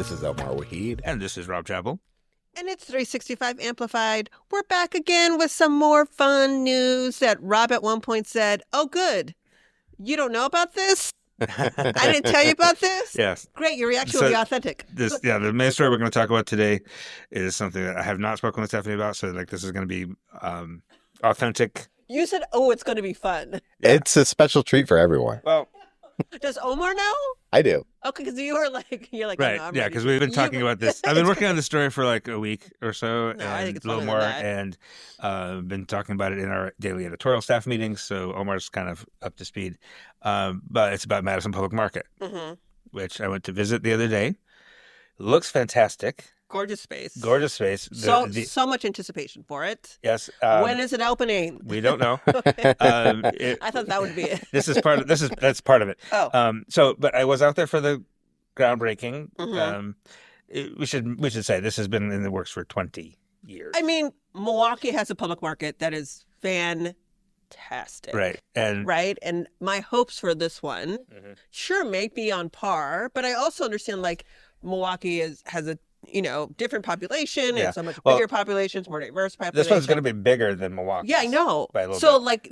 This is Omar Waheed. And this is Rob Chappell. And it's 365 Amplified. We're back again with some more fun news that Rob at one point said, oh, good. You don't know about this? I didn't tell you about this? Yes. Great. Your reaction will be authentic. The main story we're going to talk about today is something that I have not spoken with Stephanie about. So this is going to be authentic. You said, oh, it's going to be fun. Yeah. It's a special treat for everyone. Well, does Omar know? I do. Okay, because you're like, right. Oh, no, yeah, because we've been talking about this. I've been working on this story for like a week or so, No, I think it's a little more, and been talking about it in our daily editorial staff meetings. So Omar's kind of up to speed. But it's about Madison Public Market, which I went to visit the other day. Looks fantastic. Gorgeous space. Gorgeous space. So much anticipation for it. Yes. When is it opening? We don't know. I thought that would be it. That's part of it. Oh. But I was out there for the groundbreaking. We should say this has been in the works for 20 years. I mean, Milwaukee has a public market that is fantastic. Right. And my hopes for this one sure may be on par, but I also understand like Milwaukee has a different population and so much bigger populations, more diverse population. This one's going to be bigger than Milwaukee. Yeah, I know. By a little bit.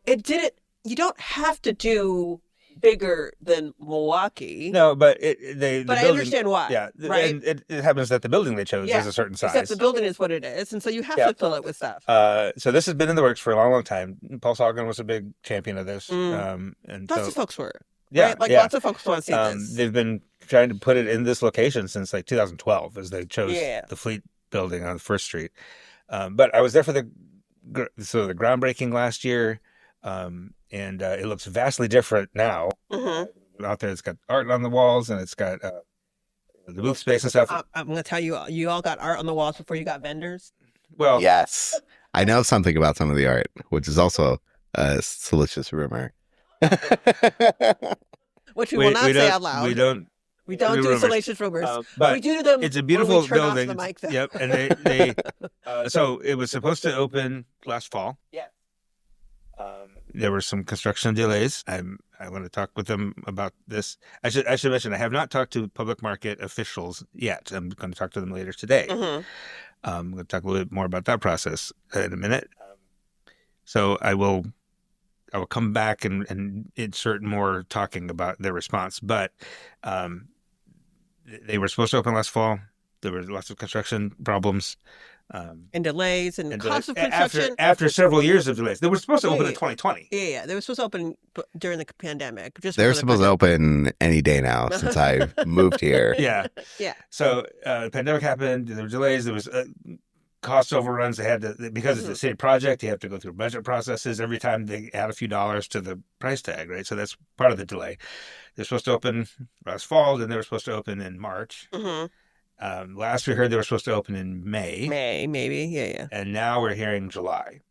It didn't. You don't have to do bigger than Milwaukee. No, but I understand why. Yeah, right. And it happens that the building they chose is a certain size. Except the building is what it is, and so you have to fill it with stuff. So this has been in the works for a long, long time. Paul Sagan was a big champion of this, and lots of folks were. Yeah, right? Lots of folks want to see this. They've been trying to put it in this location since like 2012, as they chose the Fleet building on First Street. But I was there for the groundbreaking last year, and it looks vastly different now. Out there, it's got art on the walls, and it's got the booth space and stuff. I'm going to tell you, you all got art on the walls before you got vendors. Well, yes, I know something about some of the art, which is also a salacious rumor. Which we will not say out loud. We don't do salacious rumors. But we do them. It's a beautiful when we turn building. Off the mic, though. Yep, and they so it was supposed to open last fall. Yeah. There were some construction delays. I want to talk with them about this. I should mention I have not talked to public market officials yet. I'm going to talk to them later today. I'm going to talk a little bit more about that process in a minute. So I will come back and insert more talking about their response. But they were supposed to open last fall. There were lots of construction problems. And delays and cost of construction. After several years of delays. They were supposed to open in 2020. Yeah. They were supposed to open during the pandemic. They were supposed to open any day now since I moved here. Yeah. So the pandemic happened. There were delays. There was cost overruns. They had to, because it's a city project, you have to go through budget processes every time they add a few dollars to the price tag, right? So that's part of the delay. They're supposed to open last fall, then they were supposed to open in March. Last we heard they were supposed to open in May. Maybe, yeah. And now we're hearing July.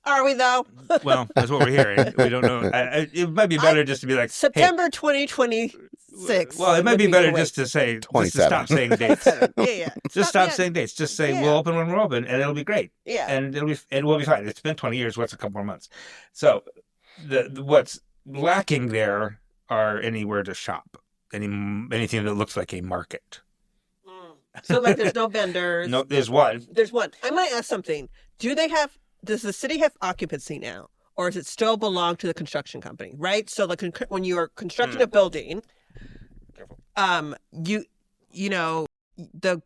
Are we, though? Well, that's what we're hearing. We don't know. It might be better just to be like, September 2026. Well, it might be better just to say, just to stop saying dates. Yeah. Just stop saying dates. Just say we'll open when we're open, and it'll be great. Yeah. And we'll be fine. It's been 20 years. What's a couple more months? So what's lacking there are anywhere to shop, anything that looks like a market. So like there's no vendors. No, there's one. I might ask something. Does the city have occupancy now? Or does it still belong to the construction company, right? So like when you are constructing a building, the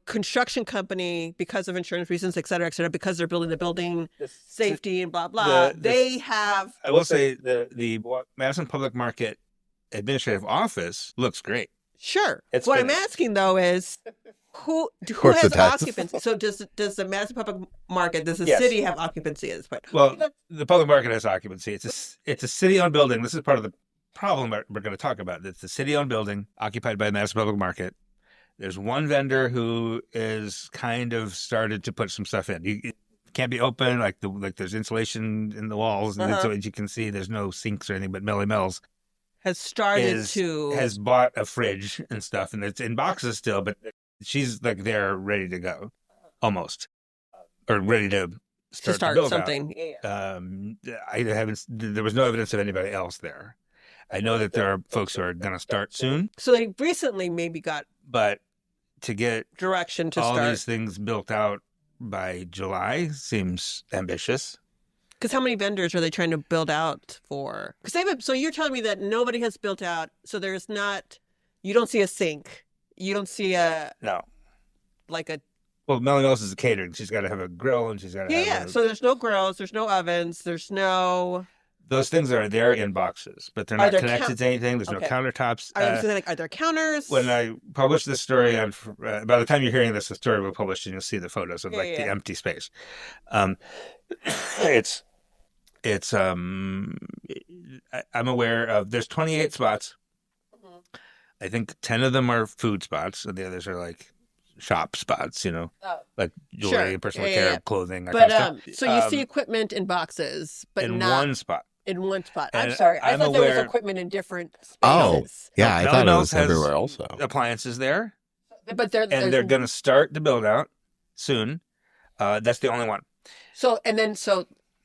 construction company, because of insurance reasons, et cetera, because they're building the building, safety and blah, blah, they have... I will say the Madison Public Market Administrative Office looks great. Sure. What I'm asking, though, is... Who has occupancy? So does the Madison Public Market, does the city have occupancy at this point? Well, the public market has occupancy. It's a city-owned building. This is part of the problem we're going to talk about. It's a city-owned building occupied by the Madison Public Market. There's one vendor who is kind of started to put some stuff in. It can't be open, like there's insulation in the walls, and so as you can see, there's no sinks or anything, but Melly Mills has bought a fridge and stuff, and it's in boxes still, but she's like there ready to go, almost, or ready to start something. there was no evidence of anybody else there. I know that there are folks who are going to start soon, So they recently maybe got but to get direction to all start. these things built out by July seems ambitious. Because how many vendors are they trying to build out for? Because so you're telling me that nobody has built out. So there's not. You don't see a sink. You don't see No. like a. Well, Melanie Mills is catering. She's got to have a grill and she's got to have So there's no grills. There's no ovens. There's no. Those things are there in boxes, but they're not connected to anything. There's no countertops. Are there counters? When I publish this story, by the time you're hearing this, the story will be published, and you'll see the photos of the empty space. I'm aware of. There's 28 spots. Mm-hmm. I think 10 of them are food spots, and the others are like shop spots. Like jewelry, personal care, clothing. That kind of stuff. So you see equipment in boxes, but in not one spot. In one spot. And I'm sorry. I thought there was equipment in different spaces. Yeah, I thought it was everywhere also. Appliances there. But they're going to start to build out soon. That's the only one. So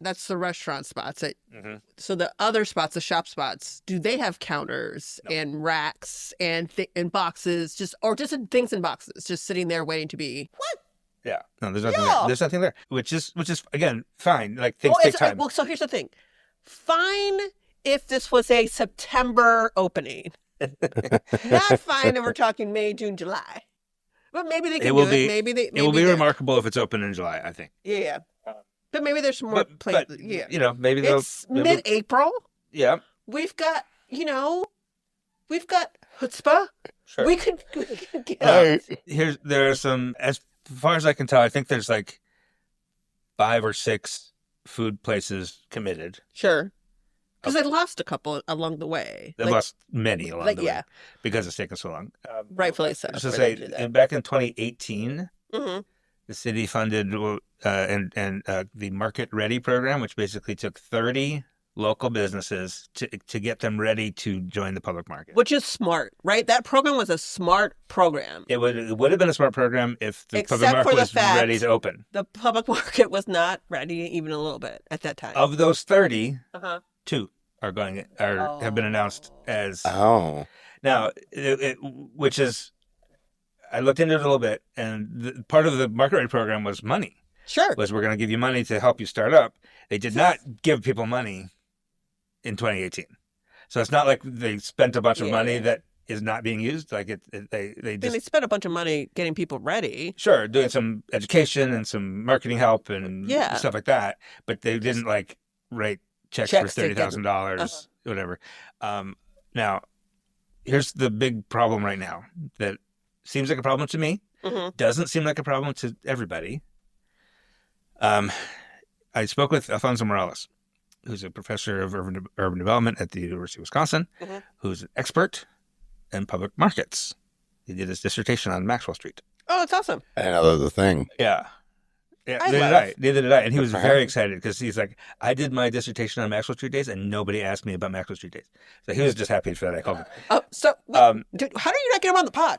that's the restaurant spots. So the other spots, the shop spots, do they have counters and racks and boxes, or just things in boxes, just sitting there waiting to be what? Yeah. No, there's nothing there. There's nothing there, which is again fine. Like things take time. Well, so here's the thing. Fine if this was a September opening. Not fine if we're talking May, June, July. But maybe they can do it. Maybe it will be remarkable if it's open in July, I think. Yeah. But maybe there's some more places. Yeah. Maybe it's mid-April. Yeah. We've got chutzpah. Sure. We could get out. There are some, as far as I can tell, I think there's like 5 or 6 food places committed. Sure. Because they lost a couple along the way. They lost many along the way because it's taken so long. Rightfully so. So back in 2018, the city funded the Market Ready program, which basically took 30 local businesses to get them ready to join the public market. Which is smart, right? That program was a smart program. It would have been a smart program if the public market was ready to open. The public market was not ready even a little bit at that time. Of those 30, 2 have been announced as. Oh. Now, which is, I looked into it a little bit, and part of the Market Ready program was money. Sure. Was we're going to give you money to help you start up. They did not give people money in 2018. So it's not like they spent a bunch of money that is not being used. Like they spent a bunch of money getting people ready. Sure, doing some education and some marketing help and stuff like that. But they didn't like write checks for $30,000, whatever. Now, here's the big problem right now that seems like a problem to me. Doesn't seem like a problem to everybody. I spoke with Alfonso Morales, who's a professor of urban development at the University of Wisconsin, who's an expert in public markets. He did his dissertation on Maxwell Street. Oh, that's awesome. I know that was a thing. Yeah. Neither did I. And he was very excited because he's like, I did my dissertation on Maxwell Street days and nobody asked me about Maxwell Street days. So he was just happy for that. I called him. Dude, how do you not get him on the pod?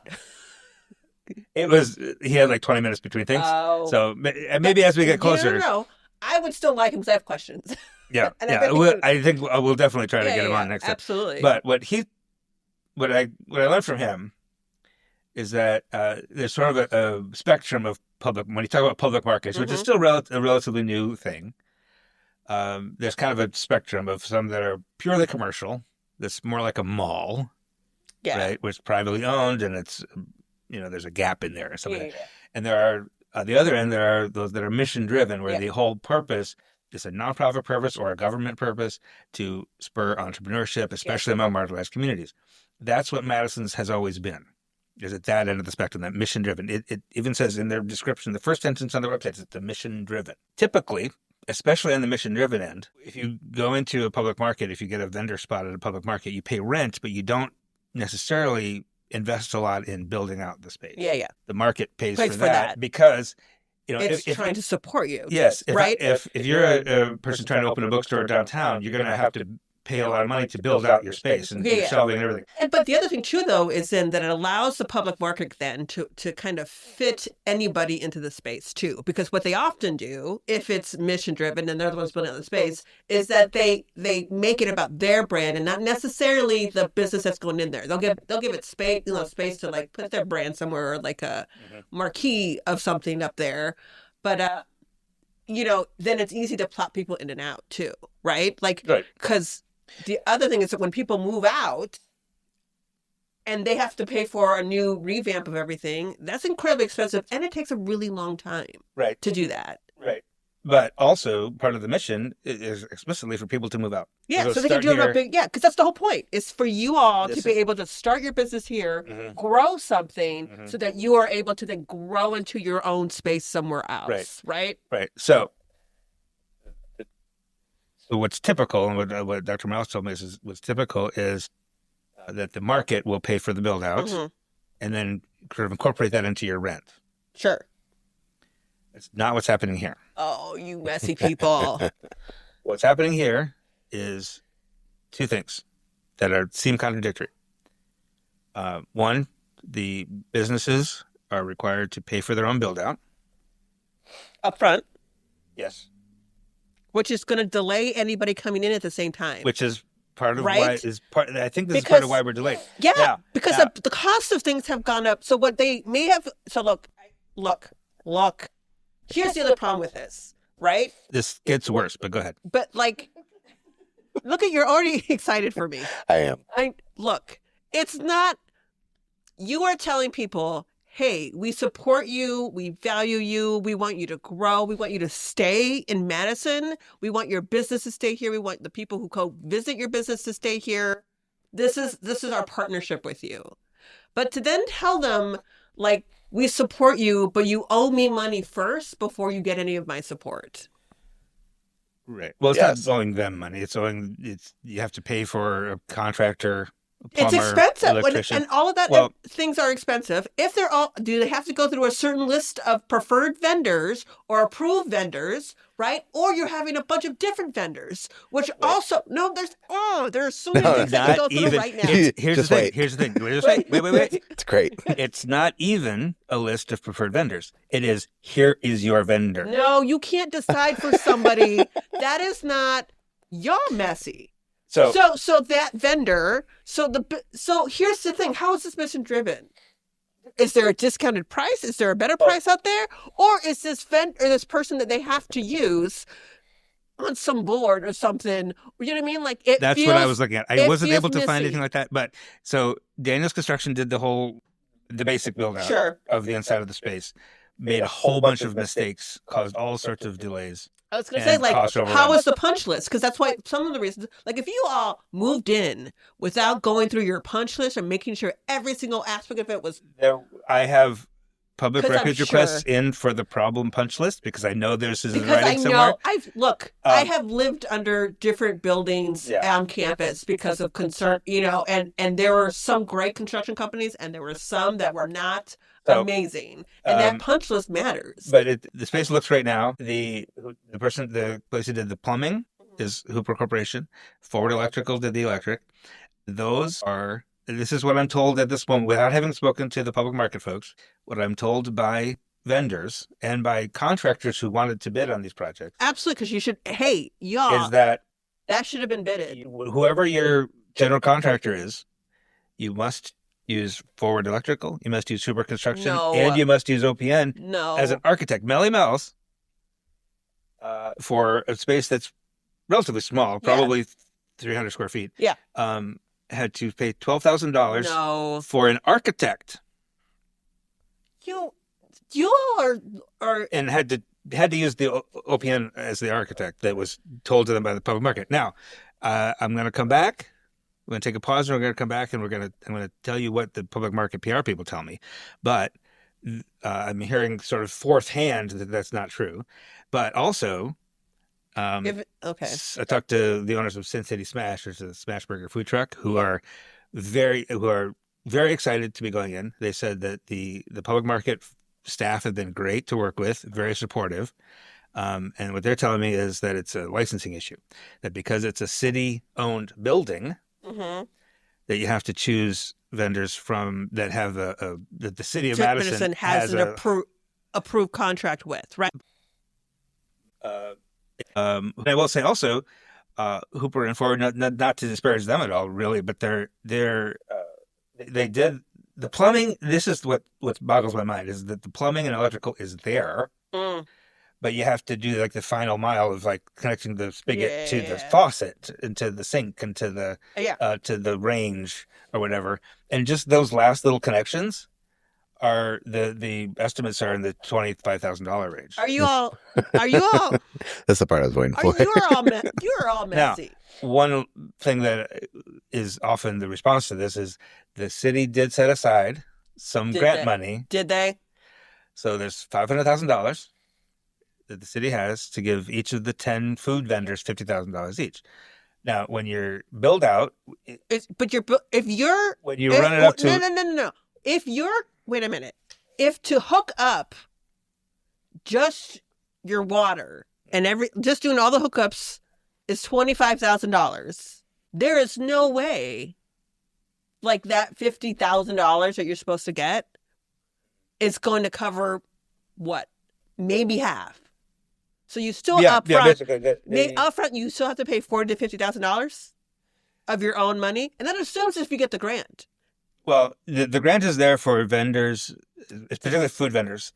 He had like 20 minutes between things. Oh. So maybe as we get closer. No. I would still like him because I have questions. Yeah. I think we'll definitely try to get him on next time. Absolutely. But what I learned from him is that there's sort of a spectrum of when you talk about public markets, which is still a relatively new thing, there's kind of a spectrum of some that are purely commercial, that's more like a mall, right, where it's privately owned and it's, there's a gap in there or something. And there are, on the other end, there are those that are mission-driven, where the whole purpose is a nonprofit purpose or a government purpose to spur entrepreneurship, especially among marginalized communities. That's what Madison's has always been. Is at that end of the spectrum, that mission-driven. It even says in their description, the first sentence on their website is the mission-driven. Typically, especially on the mission-driven end, if you go into a public market, if you get a vendor spot at a public market, you pay rent, but you don't necessarily invest a lot in building out the space. Yeah. The market pays for that because it's trying to support you. Yes, right. If you're a person trying to open a bookstore downtown, you're going to have to pay a lot of money to build out your space and your shelving and everything. But the other thing too, though, is then that it allows the public market then to kind of fit anybody into the space too, because what they often do, if it's mission driven and they're the ones building out the space, is that they make it about their brand and not necessarily the business that's going in there. They'll give it space, space to like put their brand somewhere, or like a marquee of something up there, but then it's easy to plot people in and out too, right? Because the other thing is that when people move out and they have to pay for a new revamp of everything, that's incredibly expensive, and it takes a really long time to do that. Right. But also, part of the mission is explicitly for people to move out. Yeah, so they can do it real big. Yeah, because that's the whole point. Is for you all to be able to start your business here, grow something, so that you are able to then grow into your own space somewhere else. Right. So what's typical, and what Dr. Miles told me was typical, is that the market will pay for the build out and then sort of incorporate that into your rent. Sure. It's not what's happening here. Oh, you messy people. What's happening here is two things that seem contradictory. One, the businesses are required to pay for their own build out. Up front. Yes. Which is going to delay anybody coming in at the same time. Which is part of why is part of why we're delayed. Yeah, because the cost of things have gone up. So what they may have. So look. Here's the other problem with this, right? This gets worse, but go ahead. But look you're already excited for me. I am. Look, it's not. You are telling people, hey, we support you, we value you, we want you to grow, we want you to stay in Madison, we want your business to stay here, we want the people who visit your business to stay here. This is our partnership with you. But to then tell them, we support you, but you owe me money first before you get any of my support. Right. Well, it's not owing them money. You have to pay for a contractor. Plumber, it's expensive, electrician. And all of that things are expensive. If do they have to go through a certain list of preferred vendors or approved vendors, right? Or you're having a bunch of different vendors, which also there are so many things that can go through right now. Here's the thing. Wait. It's great. It's not even a list of preferred vendors. It is, here is your vendor. No, you can't decide for somebody. That is not. Y'all messy. So that vendor. So here's the thing. How is this mission driven? Is there a discounted price? Is there a better price out there? Or is this this person that they have to use on some board or something? You know what I mean? That's what I was looking at. I wasn't able to find anything like that. But so Daniel's Construction did the basic build out of the inside of the space, made a whole bunch of mistakes, caused all sorts of delays. I was going to say, how was the punch list? Because that's why some of the reasons, if you all moved in without going through your punch list and making sure every single aspect of it was. I have public records requests in for the problem punch list because I know this is in writing somewhere. I have lived under different buildings on campus because of concern, and there were some great construction companies and there were some that were not. Amazing, and that punch list matters. But the space looks right now. The place who did the plumbing is Hooper Corporation. Forward Electrical did the electric. This is what I'm told at this moment, without having spoken to the public market folks. What I'm told by vendors and by contractors who wanted to bid on these projects. Absolutely, because you should. Hey, y'all, is that should have been bidded. Whoever your general contractor is, you must use Forward Electrical, you must use Hooper Construction, and you must use OPN as an architect. Melly Mouse, for a space that's relatively small, probably 300 square feet, had to pay $12,000 for an architect. You are and had to use the OPN as the architect that was told to them by the public market. Now, I'm going to come back. We're going to take a pause and we're going to come back and I'm going to tell you what the public market PR people tell me. But I'm hearing sort of fourth hand that that's not true. But also, I talked to the owners of Sin City Smash, which is a smash burger food truck, who are very excited to be going in. They said that the public market staff have been great to work with, very supportive. And what they're telling me is that it's a licensing issue, that because it's a city-owned building, that you have to choose vendors from that have that the city of Madison has an approved contract with, right? I will say also, Hooper and Forward, not to disparage them at all, really, but they did the plumbing. This is what boggles my mind, is that the plumbing and electrical is there, but you have to do like the final mile of like connecting the spigot to the faucet and to the sink and to the range or whatever, and just those last little connections are the estimates are in the $25,000 range. Are you all? That's the part I was waiting for. You are all messy. Now, one thing that is often the response to this is the city did set aside some grant money. Did they? So there's $500,000 that the city has to give each of the 10 food vendors $50,000 each. Now, when you're build out, when you run it up to no. Wait a minute. If to hook up just your water and just doing all the hookups is $25,000, there is no way like that $50,000 that you're supposed to get is going to cover what? Maybe half. So you still upfront you still have to pay $40,000 to $50,000 of your own money, and that assumes if you get the grant. Well, the grant is there for vendors, particularly food vendors,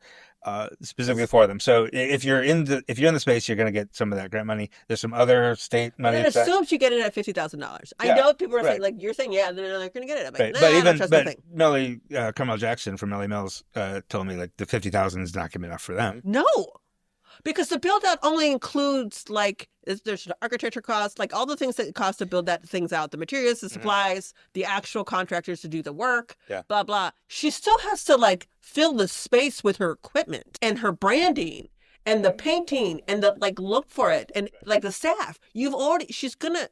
specifically for them. So if you're in the space, you're going to get some of that grant money. There's some other state money. And it assumes you get it at $50,000. I know people are saying, like you're saying, they're going to get it. I'm like, but Melly Carmel Jackson from Melly Mills told me like the $50,000 is not going to be enough for them. No. Because the build out only includes like there's the architecture costs, like all the things that it costs to build that things out, the materials, the supplies, the actual contractors to do the work, blah blah. She still has to like fill the space with her equipment and her branding and the painting and the like look for it and like the staff. She's gonna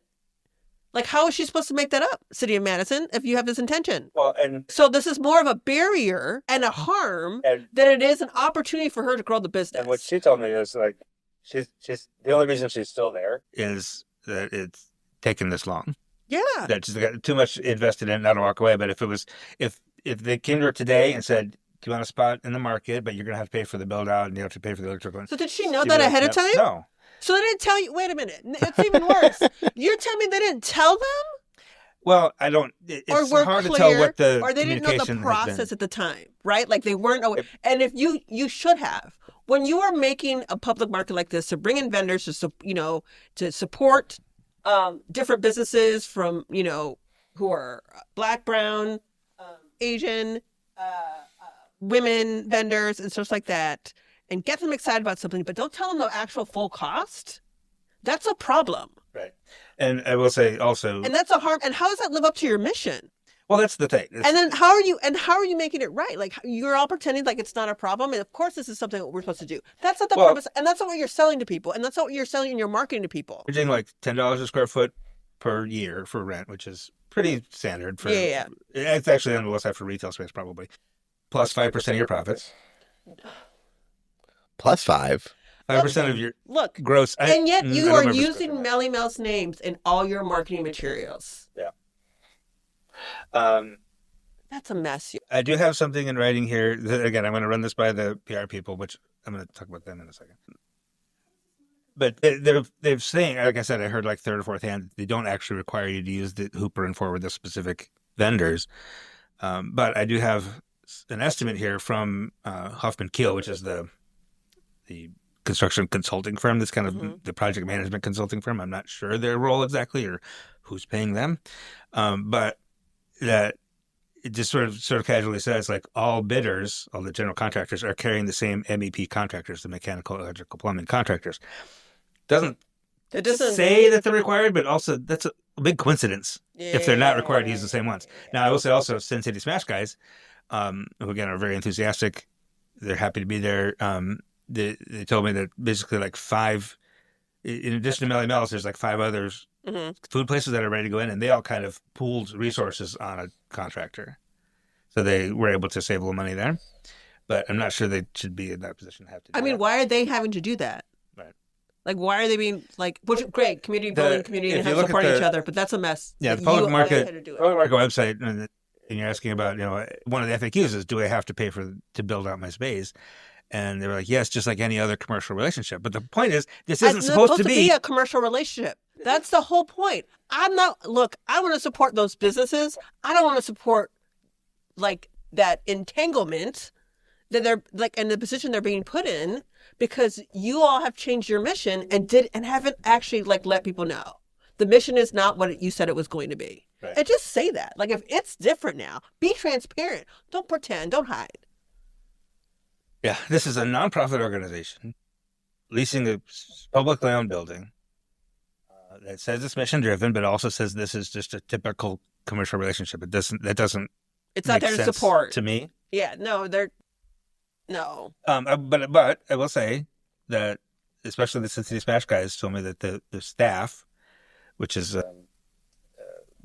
like, how is she supposed to make that up, City of Madison, if you have this intention? Well, and so this is more of a barrier and a harm than it is an opportunity for her to grow the business. And what she told me is like, she's the only reason she's still there is that it's taken this long. Yeah, that she's got too much invested in it, not to walk away. But if they came to her today and said, "Do you want a spot in the market, but you're going to have to pay for the build out and you have to pay for the electrical?" So did she know that ahead of time? No. So they didn't tell you. Wait a minute. It's even worse. You're telling me they didn't tell them? Well, I don't. It's hard to tell what the or they didn't know the process at the time, right? Like they weren't aware. And if you should have, when you are making a public market like this to bring in vendors to support different businesses from who are Black, brown, Asian, women vendors and stuff like that. And get them excited about something, but don't tell them the actual full cost. That's a problem. Right. And I will say also... And that's a harm. And how does that live up to your mission? Well, that's the thing. And then how are you making it right? Like, you're all pretending like it's not a problem. And of course, this is something that we're supposed to do. That's not the purpose. And that's not what you're selling to people. And that's not what you're selling in your marketing to people. You're getting like $10 a square foot per year for rent, which is pretty standard for... Yeah. It's actually on the list for retail space, probably. Plus 5% of your profits. Plus 5%. 5% of your gross. And yet you are using Melly Mel's names in all your marketing materials. Yeah. That's a mess. I do have something in writing here. Again, I'm going to run this by the PR people, which I'm going to talk about them in a second. But they've saying, like I said, I heard like third or fourth hand, they don't actually require you to use the Hooper and Forward, the specific vendors. But I do have an estimate here from Huffman Keel, which is the construction consulting firm. That's kind of the project management consulting firm. I'm not sure their role exactly or who's paying them. But that it just sort of casually says like all bidders, all the general contractors are carrying the same MEP contractors, the mechanical, electrical, plumbing contractors. It doesn't say that they're required, but also that's a big coincidence if they're not required to use the same ones. Now, I will say also Sin City Smash guys, who again are very enthusiastic, they're happy to be there. They told me that basically like 5, in addition to Melly Mel's, there's like 5 others, food places that are ready to go in, and they all kind of pooled resources on a contractor. So they were able to save a little money there. But I'm not sure they should be in that position to have to do that. Why are they having to do that? Right. Like, why are they being like? Which great community building, community if and you look at supporting the- each other, but that's a mess. Yeah, that the public you market, had to do it. public market website, and you're asking about, one of the FAQs is, do I have to pay to build out my space? And they were like, yes, just like any other commercial relationship. But the point is, this isn't It's supposed to be a commercial relationship. That's the whole point. I want to support those businesses. I don't want to support like that entanglement that they're like in the position they're being put in because you all have changed your mission and haven't actually like let people know. The mission is not what you said it was going to be. Right. And just say that. Like if it's different now, be transparent. Don't pretend. Don't hide. Yeah, this is a nonprofit organization leasing a publicly owned building that says it's mission driven, but also says this is just a typical commercial relationship. That doesn't. It's not make there to sense support. to me. Yeah, no, no. But I will say that especially the Cincinnati Smash guys told me that the staff, which is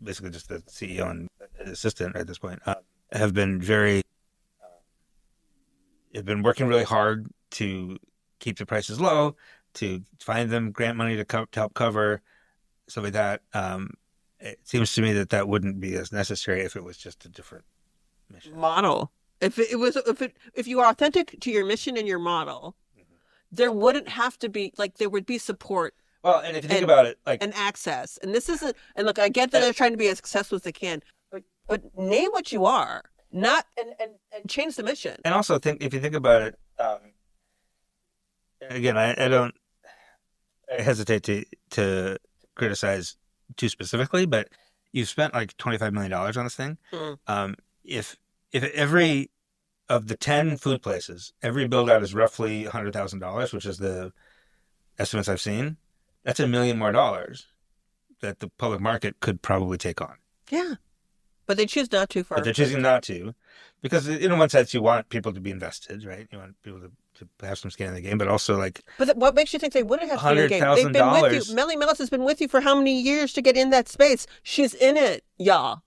basically just the CEO and assistant at this point, have been working really hard to keep the prices low, to find them grant money to help cover stuff like that. It seems to me that wouldn't be as necessary if it was just a different mission model. If you are authentic to your mission and your model, there wouldn't have to be like there would be support. Well, and if you think about it, like and access, and this isn't. And look, I get that they're trying to be as successful as they can, but name what you are, not and change the mission. And also if you think about it, again, I hesitate to criticize too specifically, but you've spent like $25 million on this thing. Mm. If every of the 10 food places, every build out is roughly $100,000, which is the estimates I've seen, that's $1 million more that the public market could probably take on. Yeah. But they choose not to. But they're choosing not to, because in one sense you want people to be invested, right? You want people to have some skin in the game, but also like. But what makes you think they wouldn't have skin in the game? They've been with you. Melanie Mellis has been with you for how many years to get in that space? She's in it, y'all.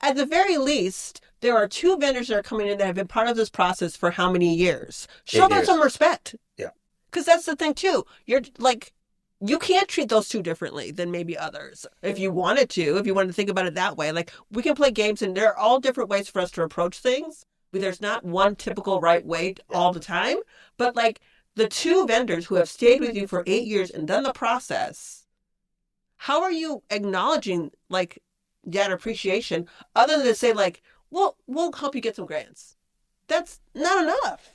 At the very least, there are 2 vendors that are coming in that have been part of this process for how many years? Show them some respect. Yeah. Because that's the thing too. You're like. You can't treat those 2 differently than maybe others. If you wanted to think about it that way, like we can play games and there are all different ways for us to approach things. There's not one typical right way all the time. But like the 2 vendors who have stayed with you for 8 years and done the process, how are you acknowledging like that appreciation other than to say like, well, we'll help you get some grants? That's not enough.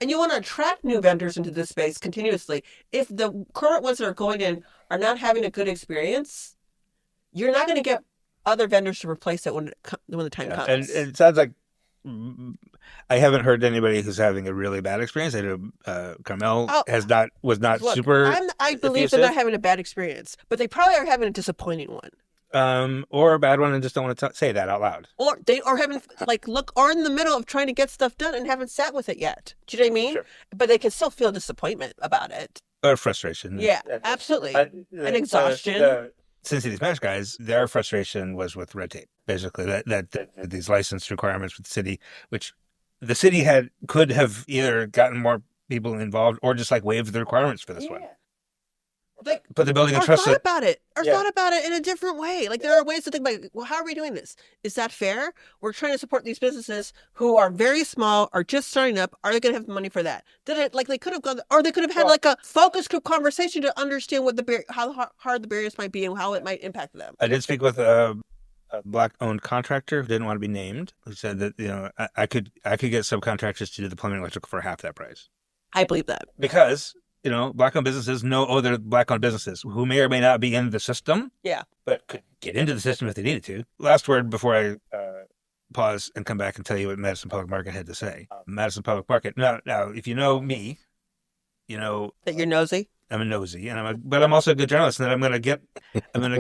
And you want to attract new vendors into this space continuously. If the current ones that are going in are not having a good experience, you're not going to get other vendors to replace it when the time comes. And it sounds like I haven't heard anybody who's having a really bad experience. I know Carmel was not super. I believe they're not having a bad experience, but they probably are having a disappointing one. Or a bad one and just don't want to say that out loud. Or they are having or in the middle of trying to get stuff done and haven't sat with it yet. Do you know what I mean? Sure. But they can still feel disappointment about it. Or frustration. Yeah, absolutely. And exhaustion. The Cincinnati Smash guys, their frustration was with red tape. Basically, that these license requirements with the city, which the city could have either gotten more people involved or just like waived the requirements for this one. Like, put the building in trust. Thought about it in a different way. Like there are ways to think about, well, how are we doing this? Is that fair? We're trying to support these businesses who are very small, are just starting up. Are they going to have the money for that? They could have gone, or they could have had like a focus group conversation to understand what how hard the barriers might be and how it might impact them. I did speak with a Black-owned contractor who didn't want to be named, who said that I could get subcontractors to do the plumbing and electrical for half that price. I believe that because. Black-owned businesses know other Black-owned businesses who may or may not be in the system. Yeah. But could get into the system if they needed to. Last word before I pause and come back and tell you what Madison Public Market had to say. Madison Public Market. Now, if you know me, you know that you're nosy. I'm a nosy, but I'm also a good journalist, and I'm going to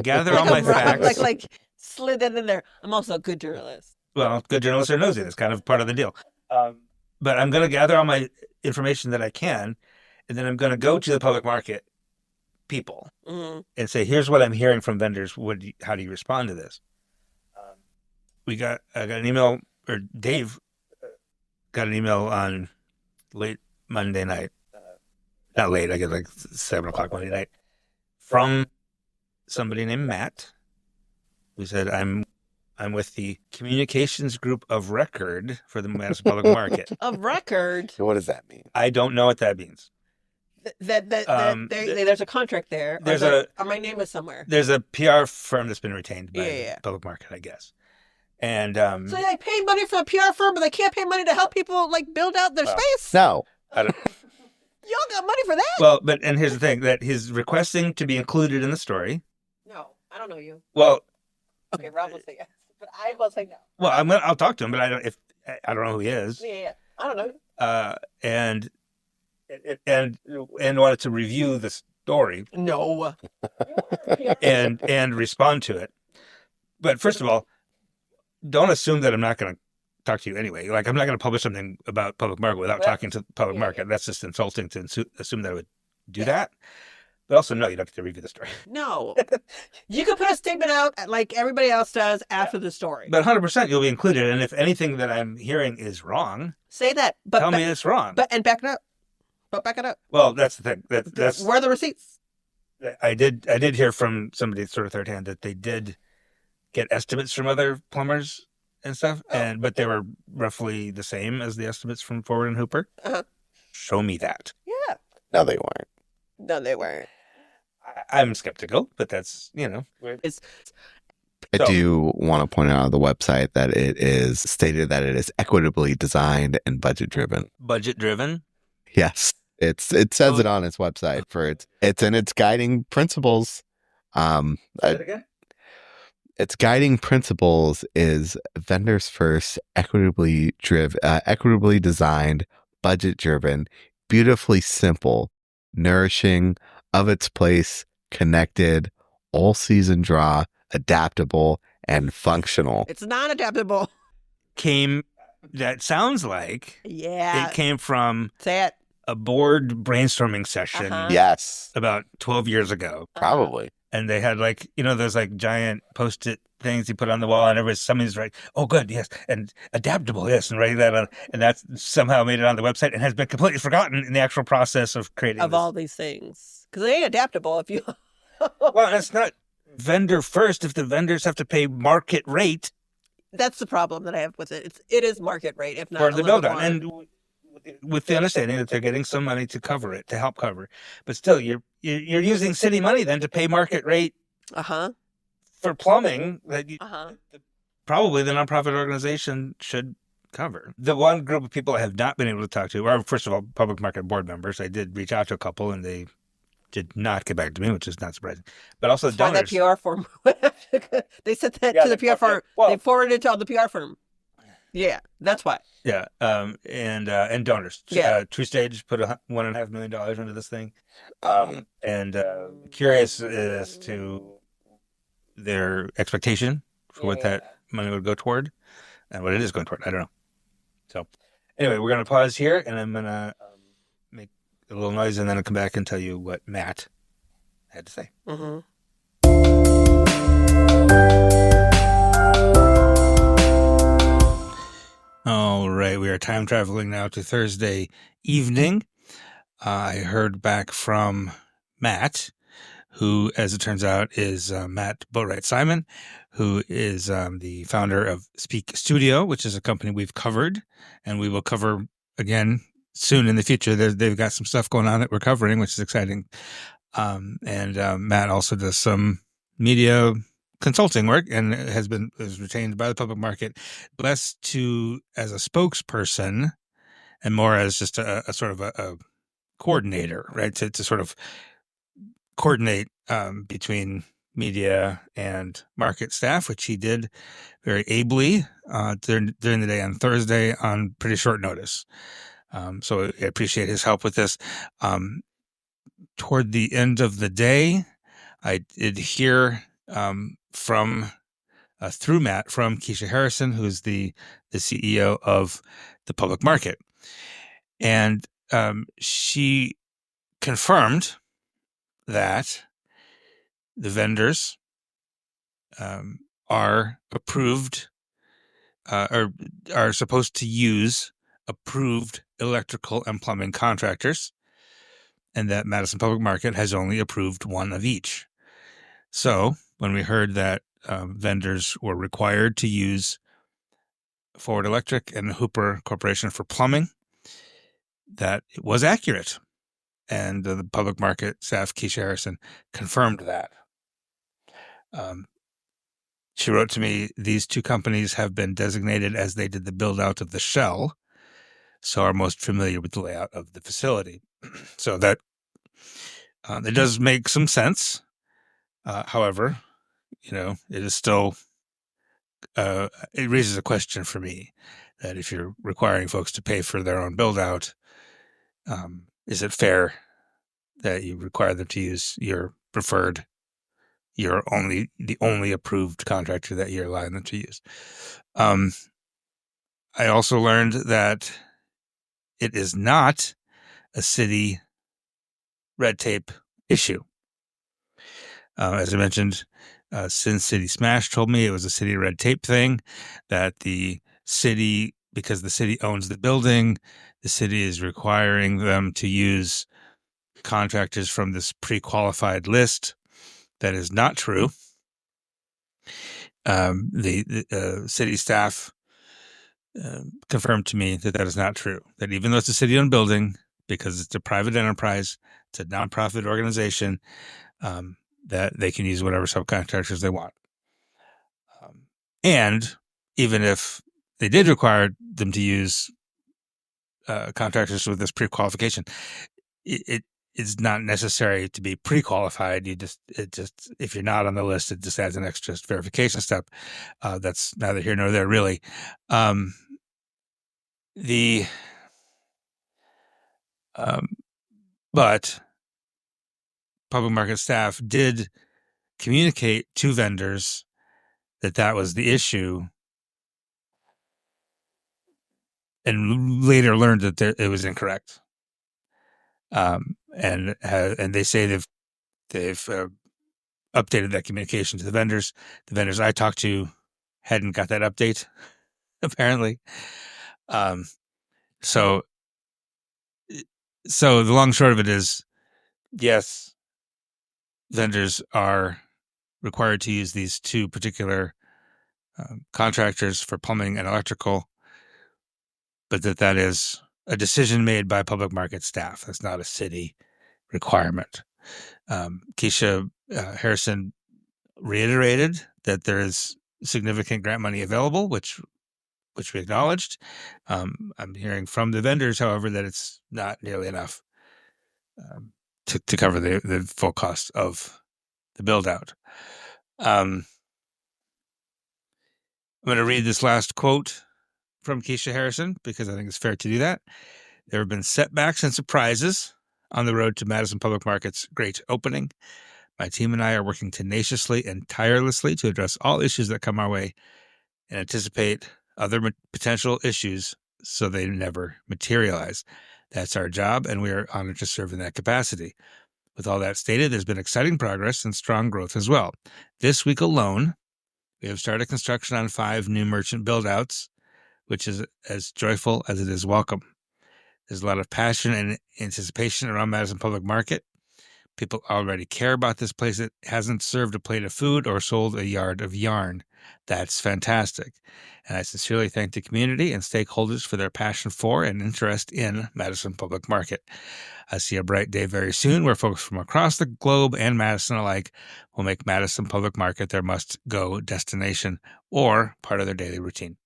gather all my facts. Like slid that in there. I'm also a good journalist. Well, good journalists are nosy. That's kind of part of the deal. But I'm going to gather all my information that I can. And then I'm going to go to the public market people and say, here's what I'm hearing from vendors. How do you respond to this? I got an email, or Dave got an email on late Monday night not late, I get like 7 o'clock Monday night, from somebody named Matt, who said, I'm with the communications group of record for the Madison Public Market. Of record. What does that mean? I don't know what that means. There's a contract there. Or my name is somewhere. There's a PR firm that's been retained by Yeah. the Public Market, I guess. And So they pay money for a PR firm, but they can't pay money to help people like build out their space? No. I don't. Y'all got money for that? Well, and here's the thing, that he's requesting to be included in the story. No, I don't know you. Well, Okay, Rob will say yes, but I will say no. well, I'll talk to him, but I don't know who he is. Yeah. I don't know. And wanted to review the story No. and respond to it. But first of all, don't assume that I'm not going to talk to you anyway. Like, I'm not going to publish something about Public Market without talking to Public Market. That's just insulting to assume that I would do that. But also, no, you don't get to review the story. No. You can put a statement out like everybody else does after the story. But 100% you'll be included. And if anything that I'm hearing is wrong, say that. But tell me it's wrong. and back it up. But back it up. Well, that's the thing. That's where are the receipts? I did hear from somebody sort of third hand that they did get estimates from other plumbers and stuff, but they were roughly the same as the estimates from Forward and Hooper. Uh-huh. Show me that. Yeah. No, they weren't. No, they weren't. I'm skeptical, but that's, I do want to point out on the website that it is stated that it is equitably designed and budget driven. Budget driven? Yes. It says it on its website it's in its guiding principles. Say it again? Its guiding principles is vendors first, equitably designed, budget driven, beautifully simple, nourishing, of its place, connected, all season draw, adaptable, and functional. It's non-adaptable. That sounds like Yeah. it came from Say it. a board brainstorming session Yes. about 12 years ago. Probably. And they had those giant Post-it things you put on the wall, and somebody's right. Oh, good, yes, and adaptable, yes, and writing that on, and that's somehow made it on the website and has been completely forgotten in the actual process of creating all these things, because they ain't adaptable if you. Well, it's not vendor first if the vendors have to pay market rate. That's the problem that I have with it. It is market rate, if not for a the little build out, and with the understanding that they're getting some money to cover it, to help cover. But still, you're using city money then to pay market rate. For plumbing that probably the nonprofit organization should cover. The one group of people I have not been able to talk to are, first of all, Public Market board members. I did reach out to a couple, and they did not get back to me, which is not surprising. But also the donors. That PR firm. They sent that to the PR firm. Well, they forwarded it to all the PR firm. Yeah, that's why. Yeah, and donors. Yeah. True Stage put $1.5 million into this thing, and curious as to their expectation for what that money would go toward and what it is going toward. I don't know. So anyway, we're going to pause here, and I'm going to make a little noise, and then I'll come back and tell you what Matt had to say. All right, we are time traveling now to Thursday evening. I heard back from Matt, who, as it turns out, is Matt Boatwright-Simon, who is the founder of Speak Studio, which is a company we've covered, and we will cover again soon in the future. They've got some stuff going on that we're covering, which is exciting. And Matt also does some media consulting work and is retained by the Public Market, less as a spokesperson and more as just a sort of a coordinator, right? To sort of coordinate between media and market staff, which he did very ably during the day on Thursday on pretty short notice. So I appreciate his help with this. Toward the end of the day, I did hear through Matt from Keisha Harrison, who's the CEO of the Public Market. And she confirmed that the vendors are approved or are supposed to use approved electrical and plumbing contractors. and that Madison Public Market has only approved one of each. So when we heard that vendors were required to use Forward Electric and the Hooper Corporation for plumbing, that it was accurate. And the public market staff, Keisha Harrison, confirmed that. She wrote to me, these two companies have been designated as they did the build out of the shell, so are most familiar with the layout of the facility. So that it does make some sense. However, it is still, it raises a question for me that if you're requiring folks to pay for their own build out, is it fair that you require them to use your preferred, the only approved contractor that you're allowing them to use? I also learned that it is not a city red tape issue. As I mentioned, Sin City Smash told me it was a city red tape thing, that the city, because the city owns the building, the city is requiring them to use contractors from this pre-qualified list. That is not true. The city staff confirmed to me that is not true. That even though it's a city-owned building, because it's a private enterprise, it's a nonprofit organization, that they can use whatever subcontractors they want. And even if they did require them to use contractors with this pre-qualification, it is not necessary to be pre-qualified. If you're not on the list, it just adds an extra verification step. That's neither here nor there, really. But public market staff did communicate to vendors that was the issue, and later learned that it was incorrect. And they say they've updated that communication to the vendors. The vendors I talked to hadn't got that update, apparently. So the long and short of it is, yes, vendors are required to use these two particular contractors for plumbing and electrical, but that is a decision made by public market staff. That's not a city requirement. Keisha Harrison reiterated that there is significant grant money available, which we acknowledged. I'm hearing from the vendors, however, that it's not nearly enough to cover the full cost of the build out. I'm going to read this last quote from Keisha Harrison because I think it's fair to do that. There have been setbacks and surprises on the road to Madison Public Market's great opening. My team and I are working tenaciously and tirelessly to address all issues that come our way and anticipate other potential issues so they never materialize. That's our job, and we are honored to serve in that capacity. With all that stated, there's been exciting progress and strong growth as well. This week alone, we have started construction on 5 new merchant build-outs, which is as joyful as it is welcome. There's a lot of passion and anticipation around Madison Public Market. People already care about this place that hasn't served a plate of food or sold a yard of yarn. That's fantastic. And I sincerely thank the community and stakeholders for their passion for and interest in Madison Public Market. I see a bright day very soon where folks from across the globe and Madison alike will make Madison Public Market their must-go destination or part of their daily routine.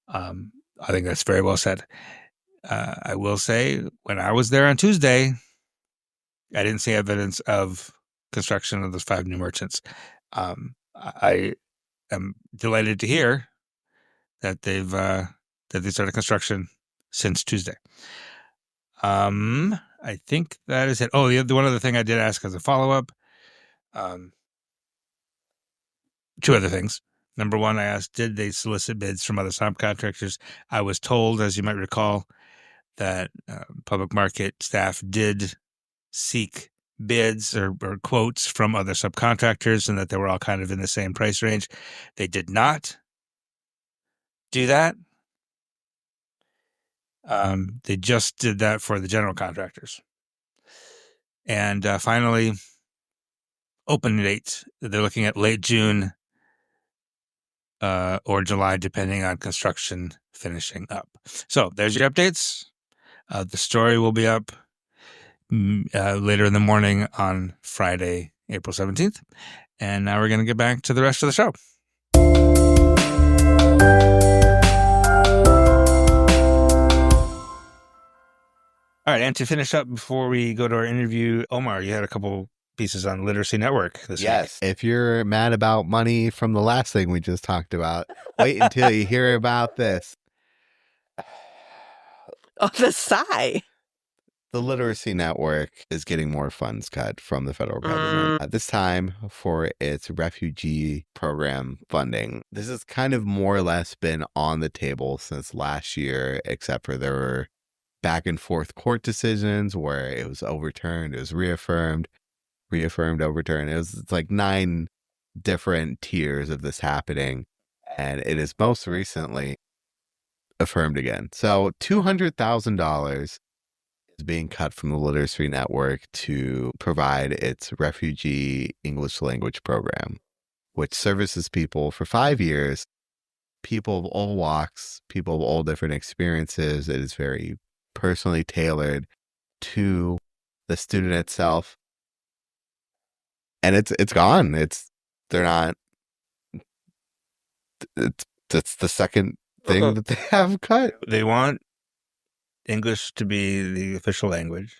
I think that's very well said. I will say, when I was there on Tuesday, I didn't see evidence of construction of those 5 new merchants. I am delighted to hear that they started construction since Tuesday. I think that is it. Oh, the one other thing I did ask as a follow-up, 2 other things. Number one, I asked, did they solicit bids from other subcontractors? I was told, as you might recall, that public market staff did seek bids or quotes from other subcontractors and that they were all kind of in the same price range. They did not do that. They just did that for the general contractors. And finally, open dates. They're looking at late June or July, depending on construction finishing up. So there's your updates. The story will be up later in the morning on Friday, April 17th. And now we're going to get back to the rest of the show. All right, and to finish up before we go to our interview, Omar, you had a couple pieces on Literacy Network this week. Yes. If you're mad about money from the last thing we just talked about, wait until you hear about this. Oh, the sigh. The Literacy Network is getting more funds cut from the federal government. This time for its refugee program funding. This has kind of more or less been on the table since last year, except for there were back and forth court decisions where it was overturned, it was reaffirmed, overturned. It's like 9 different tiers of this happening, and it is most recently affirmed again. So $200,000 is being cut from the Literacy Network to provide its refugee English language program, which services people for 5 years, people of all walks, people of all different experiences. It is very personally tailored to the student itself. And it's gone. It's the second thing that they have cut. They want English to be the official language.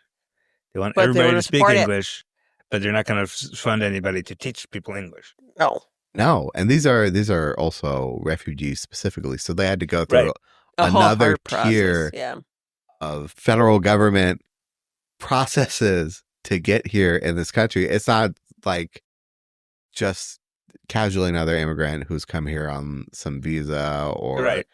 They want everybody to speak English, but they're not going to fund anybody to teach people English. No, and these are also refugees specifically, so they had to go through another tier of federal government processes to get here in this country. It's not like just casually another immigrant who's come here on some visa or right.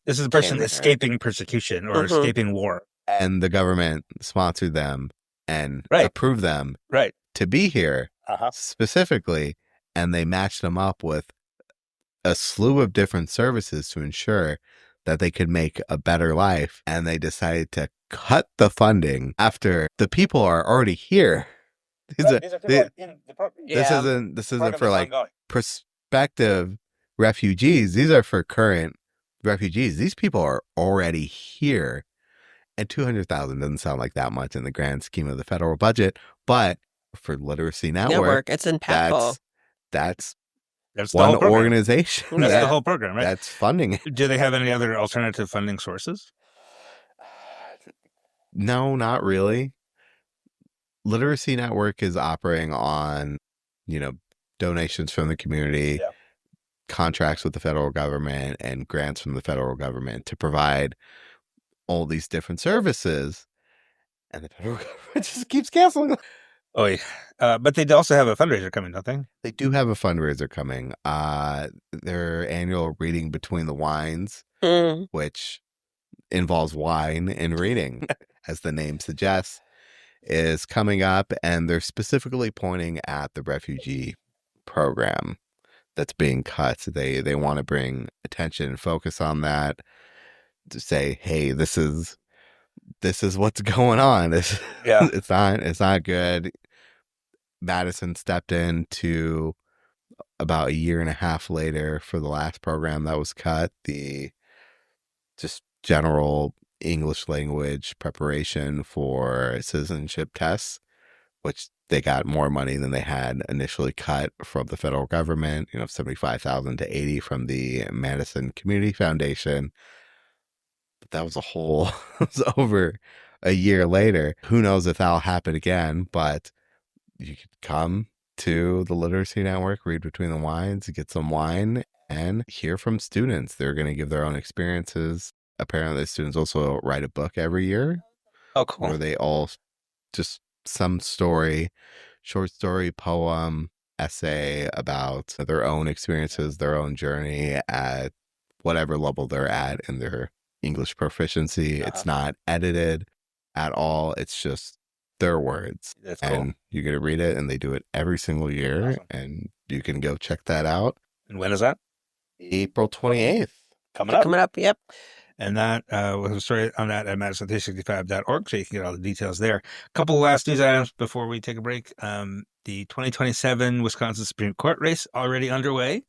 This is a person escaping persecution or escaping war, and the government sponsored them and approved them to be here specifically, and they matched them up with a slew of different services to ensure that they could make a better life, and they decided to cut the funding after the people are already here. These are people in the program. This isn't for like prospective refugees. These are for current refugees. These people are already here, and $200,000 doesn't sound like that much in the grand scheme of the federal budget, but for Literacy Network, it's impactful. That's one organization. That's the whole program, right? That's funding it. Do they have any other alternative funding sources? No, not really. Literacy Network is operating on, donations from the community, contracts with the federal government, and grants from the federal government to provide all these different services. And the federal government just keeps canceling. Oh, yeah. But they also have a fundraiser coming, don't they? They do have a fundraiser coming. Their annual Reading Between the Wines, which involves wine and reading, as the name suggests, is coming up. And they're specifically pointing at the refugee program that's being cut. They want to bring attention and focus on that, to say, hey, this is what's going on. It's not good. Madison stepped in to about a year and a half later for the last program that was cut, the just general English language preparation for citizenship tests, which they got more money than they had initially cut from the federal government, $75,000 to $80,000 from the Madison Community Foundation. But that was it was over a year later. Who knows if that'll happen again, but you could come to the Literacy Network, read between the wines, get some wine, and hear from students. They're going to give their own experiences. Apparently, the students also write a book every year. Oh, cool. Where they all just some story, short story, poem, essay about their own experiences, their own journey at whatever level they're at in their English proficiency. It's not edited at all. It's just their words. That's cool. And you get to read it, and they do it every single year. Awesome. And you can go check that out. And when is that? April 28th. Coming up. Yep. And that was a story on that at madison365.org, so you can get all the details there. A couple last news items before we take a break. The 2027 Wisconsin Supreme Court race already underway.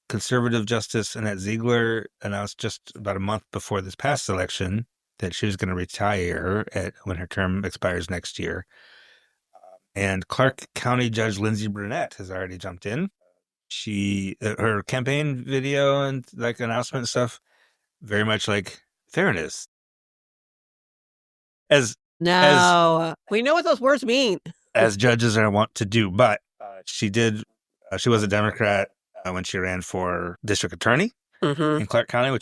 Conservative Justice Annette Ziegler announced just about a month before this past election that she was going to retire when her term expires next year. And Clark County Judge Lindsay Brunette has already jumped in. Her campaign video and like announcement and stuff, very much like fairness. We know what those words mean. As judges are wont to do, but she was a Democrat when she ran for district attorney in Clark County,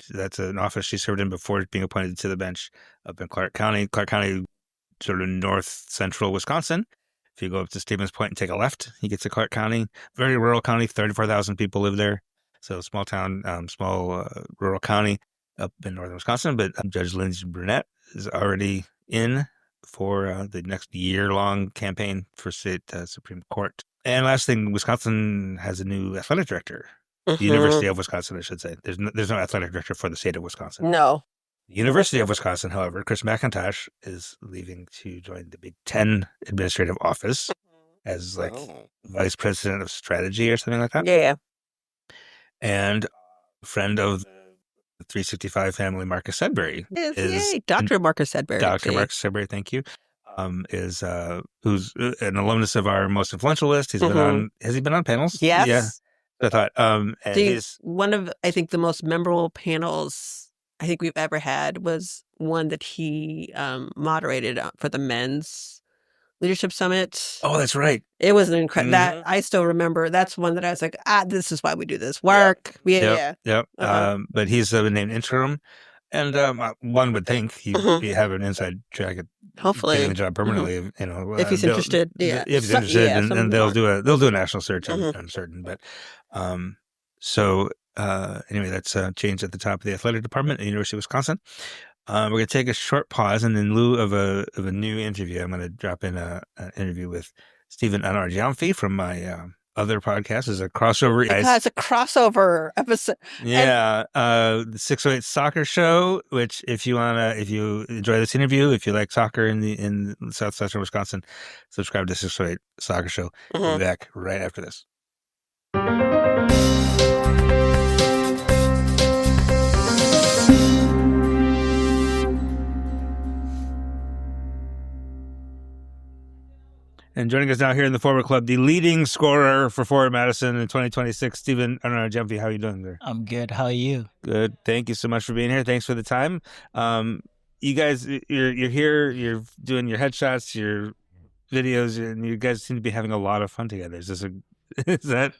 that's an office she served in before being appointed to the bench up in Clark County. Clark County, sort of north central Wisconsin. If you go up to Stevens Point and take a left, you get to Clark County. Very rural county, 34,000 people live there. So small town, rural county up in northern Wisconsin. But Judge Lindsay Brunette is already in for the next year-long campaign for state Supreme Court. And last thing, Wisconsin has a new athletic director. The University of Wisconsin, I should say. There's no athletic director for the state of Wisconsin. No. The University of Wisconsin, however, Chris McIntosh is leaving to join the Big Ten administrative office as vice president of strategy or something like that. Yeah. And a friend of the 365 family, Marcus Sedbury. Yay, Dr. Marcus Sedbury. Dr. Marcus Sedbury, thank you. Who's an alumnus of our most influential list. He's been on. Has he been on panels? Yes. Yeah. I thought. He's one of, I think, the most memorable panels I think we've ever had was one that he moderated for the men's leadership summit. Oh, that's right. It was an incredible. That I still remember. That's one that I was like, this is why we do this work. Yep. But he's been named interim. And one would think he'd have an inside track at getting the job permanently. If he's interested, if he's interested, and they'll do a national search. I'm certain. But anyway, that's a change at the top of the athletic department at the University of Wisconsin. We're going to take a short pause, and in lieu of a new interview, I'm going to drop in an interview with Stephen Annor Gyamfi from my other podcast. Is a crossover. It's a crossover episode. Yeah, the 608 Soccer Show. Which, if you enjoy this interview, if you like soccer in South Central Wisconsin, subscribe to 608 Soccer Show. We'll be back right after this. And joining us now here in the Forward Club, the leading scorer for Forward Madison in 2026, Stephen Annor Gyamfi. How are you doing there? I'm good. How are you? Good. Thank you so much for being here. Thanks for the time. You guys, you're here. You're doing your headshots, your videos, and you guys seem to be having a lot of fun together. Is that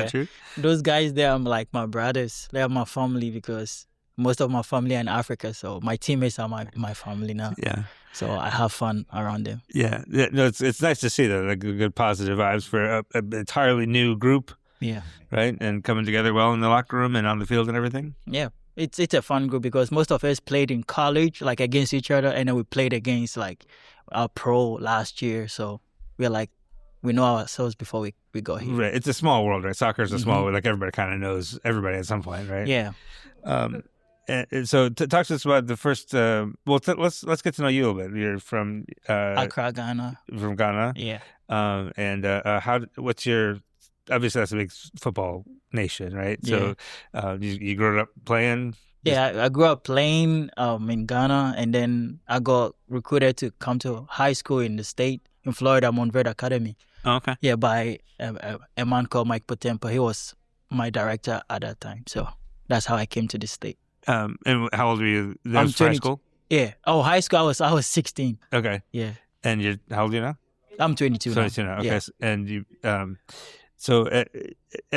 true? Those guys, they are like my brothers. They are my family because most of my family are in Africa. So my teammates are my family now. Yeah. So I have fun around them. Yeah. No, it's nice to see that, like, good positive vibes for an entirely new group. Yeah. Right? And coming together well in the locker room and on the field and everything. Yeah. It's a fun group because most of us played in college, like against each other, and then we played against like our pro last year. So we're like, we know ourselves before we go here. Right. It's a small world, right? Soccer is a small world. Like, everybody kind of knows everybody at some point, right? Yeah. And so talk to us about the first. Let's get to know you a little bit. You're from Accra, Ghana. From Ghana, yeah. What's your? Obviously, that's a big football nation, right? Yeah. So you grew up playing. Yeah, I grew up playing in Ghana, and then I got recruited to come to high school in the state in Florida, Montverde Academy. Oh, okay. Yeah, by a man called Mike Potempa. He was my director at that time. So that's how I came to the state. And how old were you? That was high school? Yeah. Oh, high school, I was 16. Okay. Yeah. And how old are you now? I'm 22 now. Okay. Yeah. And you, so at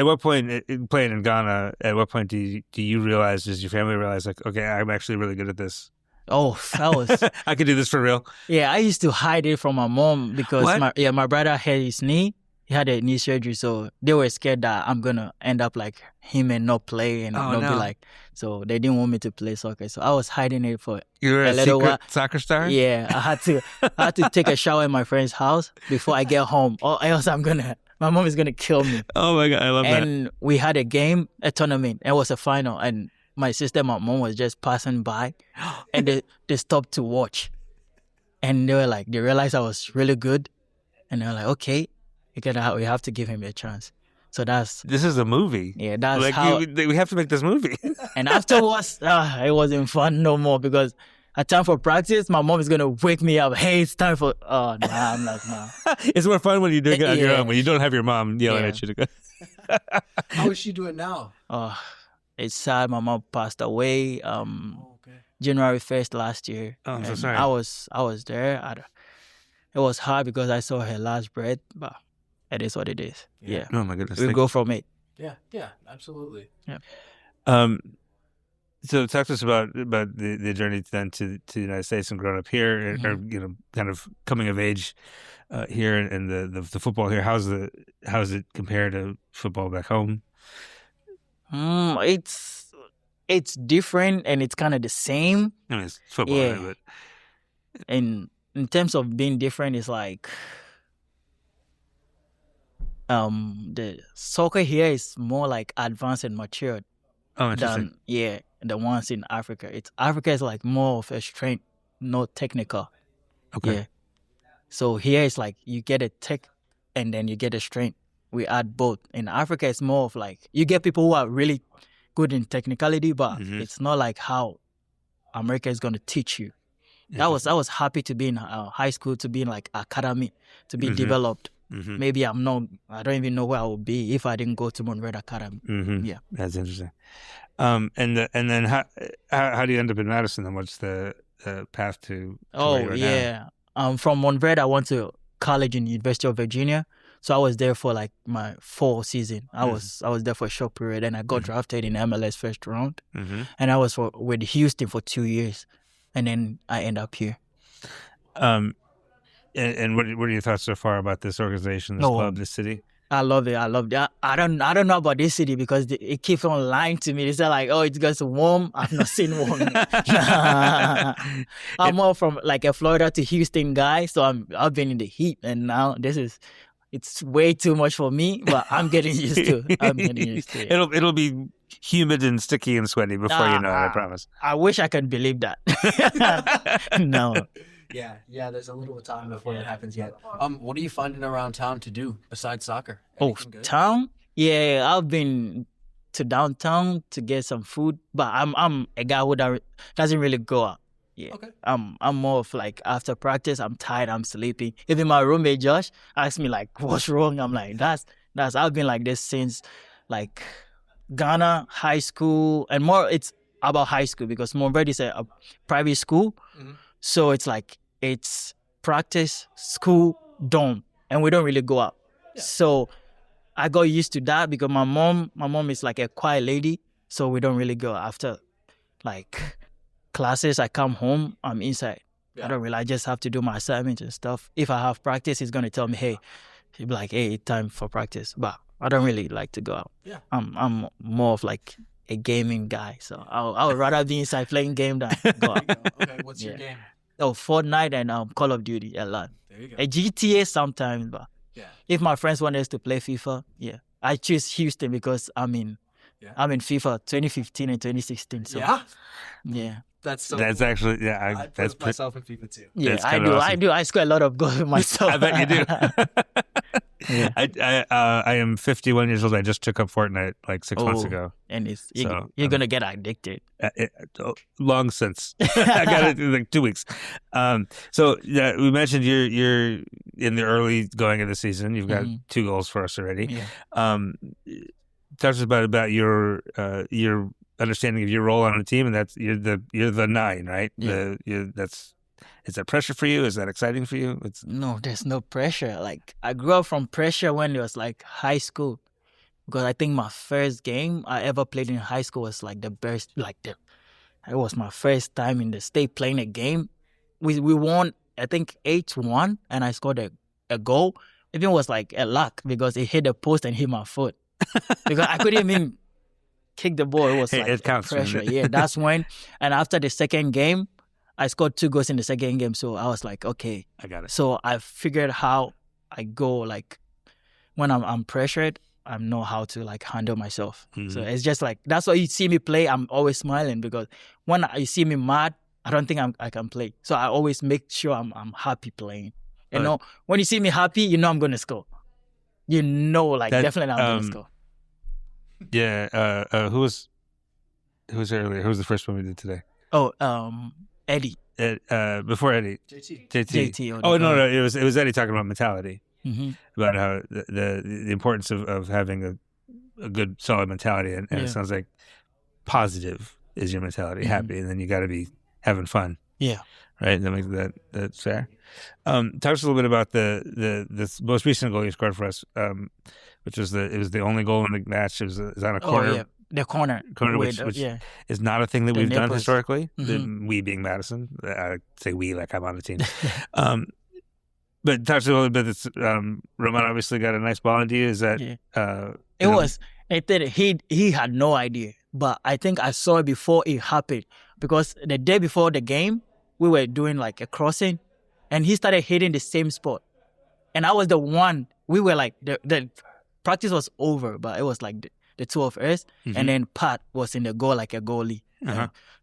what point, playing in Ghana, at what point do you realize, does your family realize, like, okay, I'm actually really good at this? Oh, that was... I could do this for real? Yeah, I used to hide it from my mom because my brother had his knee. He had a knee surgery, so they were scared that I'm going to end up like him and not play and be like... So they didn't want me to play soccer. So I was hiding it for you were a little while. Soccer star? Yeah, I had to take a shower in my friend's house before I get home, or else my mom is going to kill me. Oh my God, I love that. And we had a tournament. It was a final, and my sister and my mom was just passing by, and they stopped to watch, and they realized I was really good, and they were like, okay, we have to give him a chance. So this is a movie. Yeah, that's like how we have to make this movie. And afterwards, it wasn't fun no more because at time for practice, my mom is gonna wake me up. Hey, it's time for. Oh, nah, I'm like, nah. It's more fun when you do it on your own. When you don't have your mom yelling at you to go. How is she doing now? Oh, it's sad. My mom passed away. January 1st last year. Oh, I'm so sorry. I was there. It was hard because I saw her last breath, but it is what it is. Yeah. Oh my goodness. We go from it. Yeah, absolutely. Yeah. So talk to us about the journey then to the United States and growing up here, or kind of coming of age here, and the football here. How's it compared to football back home? It's different and it's kind of the same. I mean, it's football, yeah. Right, but in terms of being different, it's like the soccer here is more like advanced and matured. Oh, interesting. Than the ones in Africa. Africa is like more of a strength, not technical. Okay. Yeah. So here it's like you get a tech and then you get a strength. We add both. In Africa, it's more of like you get people who are really good in technicality, but it's not like how America is going to teach you. I was happy to be in high school, to be in like academy, to be developed. Maybe I don't even know where I would be if I didn't go to Monroe Academy. Yeah, that's interesting. And then how do you end up in Madison? And what's the path to where you are now? From Monroe, I went to college in University of Virginia. So I was there for like my fall season. I was there for a short period, and I got drafted in MLS first round. And I was with Houston for 2 years, and then I end up here. And what are your thoughts so far about this organization, this club, this city? I love it. I don't know about this city because it keeps on lying to me. They say like, oh, it's gets warm. I've not seen warm. I'm more from like a Florida to Houston guy, so I've been in the heat, and now it's way too much for me. But I'm getting used to it. It'll be humid and sticky and sweaty before you know it. I promise. I wish I could believe that. No. Yeah, there's a little time before that happens yet. What are you finding around town to do besides soccer? Town? Yeah, I've been to downtown to get some food, but I'm a guy who doesn't really go out. Yeah. Okay. I'm more of like after practice, I'm tired, I'm sleepy. Even my roommate Josh asked me like, what's wrong? I'm like, that's I've been like this since like Ghana, high school, and more it's about high school because Monroe is a private school. So it's like it's practice, school, dorm, and we don't really go out. Yeah. So I got used to that because my mom is like a quiet lady, so we don't really go after like classes. I come home, I'm inside. Yeah. I just have to do my assignments and stuff. If I have practice, he's gonna tell me, hey, he'll be like, hey, time for practice. But I don't really like to go out. Yeah. I'm more of like a gaming guy, so I would rather be inside playing game than go out. Okay, what's your game? Fortnite and Call of Duty a lot. There you go. A GTA sometimes, but if my friends want us to play FIFA, I choose Houston because I'm in FIFA 2015 and 2016. So yeah. That's actually I put myself in FIFA too. Yeah, I do. I score a lot of goals myself. I bet you do. I am 51 years old. I just took up Fortnite like 6 months ago, and you're gonna get addicted. Long since I got it in like 2 weeks. So we mentioned you're in the early going of the season. You've got 2 goals for us already. Yeah. Talk to us about your understanding of your role on the team, and that's you're the 9, right? Yeah. Is that pressure for you? Is that exciting for you? No, there's no pressure. Like I grew up from pressure when it was like high school, because I think my first game I ever played in high school was like the best. It was my first time in the state playing a game. We won, I think 8-1, and I scored a goal. Even was like a luck because it hit the post and hit my foot because I couldn't even kick the ball. It was like it counts, pressure. Yeah, that's when. And after the second game, I scored 2 goals in the second game. So I was like, okay, I got it. So I figured how I go like when I'm pressured, I know how to like handle myself. So it's just like, that's why you see me play, I'm always smiling, because when you see me mad, I don't think I can play. So I always make sure I'm happy playing. You know, when you see me happy, you know I'm going to score. You know, like definitely I'm going to score. Yeah. Who was earlier? Who was the first one we did today? Oh, Eddie. Before Eddie. JT. Oh, no. It was Eddie talking about mentality. About how the importance of having a good, solid mentality. And it sounds like positive is your mentality, happy. And then you got to be having fun. Yeah. Right? That's fair. Talk to us a little bit about the most recent goal you scored for us, which was the only goal in the match. It was on a corner. Oh, yeah. The corner which is not a thing that we've done historically. We being Madison, I say we like I'm on the team. But touch a little bit. It's Roman obviously got a nice ball into you. Is that it was? He had no idea, but I think I saw it before it happened, because the day before the game we were doing like a crossing, and he started hitting the same spot, and I was the one. We were like the practice was over, but it was like the two of us, and then Pat was in the goal like a goalie,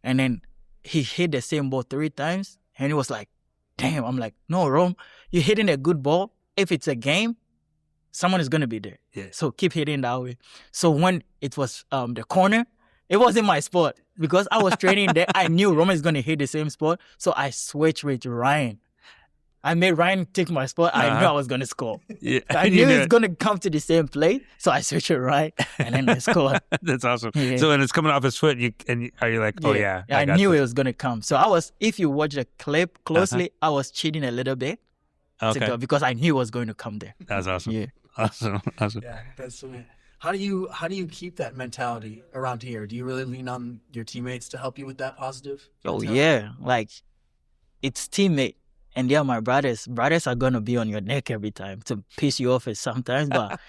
and then he hit the same ball 3 times, and he was like, damn. I'm like, no, Rome, you're hitting a good ball. If it's a game, someone is going to be there. Yeah. So keep hitting that way. So when it was the corner, it wasn't my spot, because I was training there. I knew Rome is going to hit the same spot. So I switched with Ryan. I made Ryan take my spot. I knew I was going to score. Yeah. I knew he was going to come to the same place. So I switched it right, and then I scored. That's awesome. Yeah. So when it's coming off his foot, are you like, oh yeah. I knew it was going to come. So if you watch the clip closely, I was cheating a little bit. Okay. Because I knew it was going to come there. That's awesome. Yeah. Awesome. Yeah, that's sweet. How do you keep that mentality around here? Do you really lean on your teammates to help you with that positive mentality? Oh yeah, like it's teammate. And they are my brothers. Brothers are gonna be on your neck every time to piss you off sometimes, but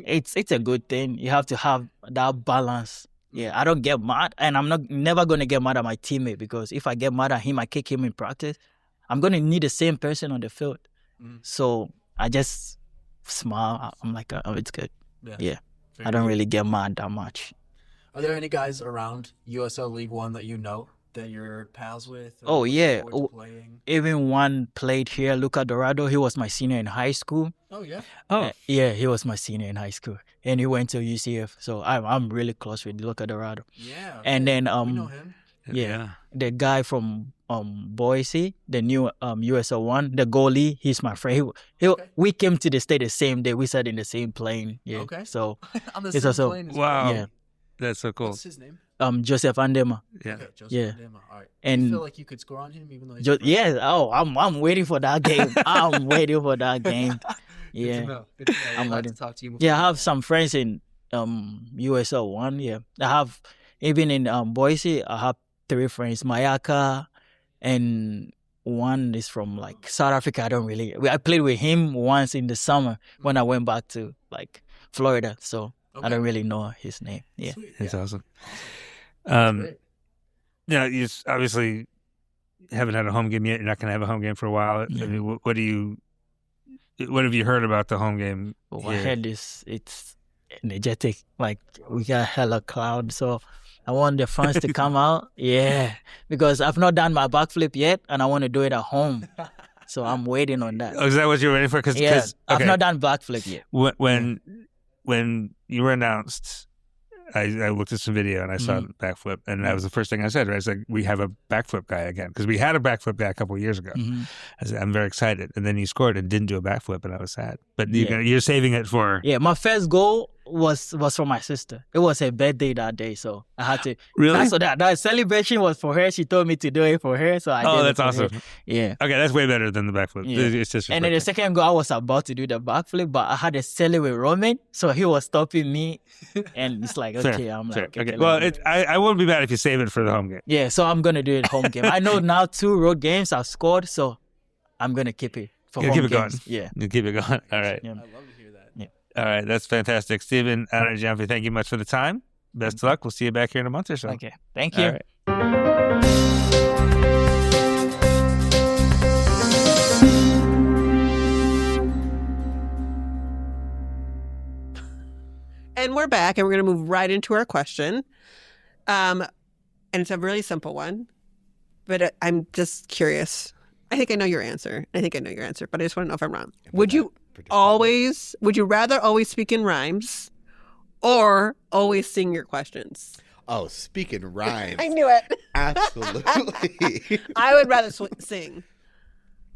it's a good thing. You have to have that balance. Yeah, I don't get mad, and I'm never gonna get mad at my teammate, because if I get mad at him, I kick him in practice, I'm gonna need the same person on the field. So I just smile. I'm like, oh, it's good. Yeah. I don't really get mad that much. Are there any guys around USL League One that you know that you're pals with? Oh, yeah. Even one played here, Luca Dorado. He was my senior in high school. Oh, yeah? Oh. Yeah, he was my senior in high school. And he went to UCF. So I'm really close with Luca Dorado. Yeah. And then, we know him. Yeah, the guy from Boise, the new USL one, the goalie, he's my friend. We came to the state the same day. We sat in the same plane. Yeah. Okay. So on the same plane. Wow. Yeah. That's so cool. What's his name? Joseph Andema. Yeah. Okay, Joseph Andema. All right. And do you feel like you could score on him even though he's I'm waiting for that game. I'm waiting for that game. Yeah. Good to know. I'm We'll have waiting. to talk to you. Yeah, I have some friends in USL one. Yeah. I have even in Boise, I have 3 friends, Mayaka, and one is from like South Africa. I played with him once in the summer when I went back to like Florida. So I don't really know his name. Yeah. Sweet. It's awesome. Great. Yeah, you obviously haven't had a home game yet. You're not going to have a home game for a while. Yeah. I mean, what have you heard about the home game? I heard it's energetic. Like we got hella crowd. So I want the fans to come out. Yeah. Because I've not done my backflip yet, and I want to do it at home. So I'm waiting on that. Oh, is that what you're waiting for? I've not done backflip yet. When you were announced, I looked at some video and I saw backflip, and that was the first thing I said. Right? I was like, we have a backflip guy again, because we had a backflip guy a couple of years ago. I said, I'm very excited, and then he scored and didn't do a backflip, and I was sad. But you're saving it for my first goal was for my sister. It was her birthday that day, so I had to. Really? So that celebration was for her. She told me to do it for her, so I did it. Oh, that's for awesome. her. Yeah. Okay, that's way better than the backflip. Yeah. It's just And then the second goal, I was about to do the backflip, but I had a celly with Roman, so he was stopping me, and it's like, okay, I'm like, okay. Well, I won't be mad if you save it for the home game. Yeah, so I'm gonna do it home game. I know now 2 road games I've scored, so I'm gonna keep it for home keep it games. going. Yeah. You keep it going. All right. Yeah. I love to hear that. Yeah. All right, that's fantastic. Stephen Annor Gyamfi, thank you much for the time. Best of luck. We'll see you back here in a month or so. Okay. Thank you. All right. we're back, and we're going to move right into our question. And it's a really simple one, but I'm just curious. I think I know your answer. But I just want to know if I'm wrong. Would you rather always speak in rhymes or always sing your questions? Oh, speak in rhymes. I knew it. Absolutely. I would rather sing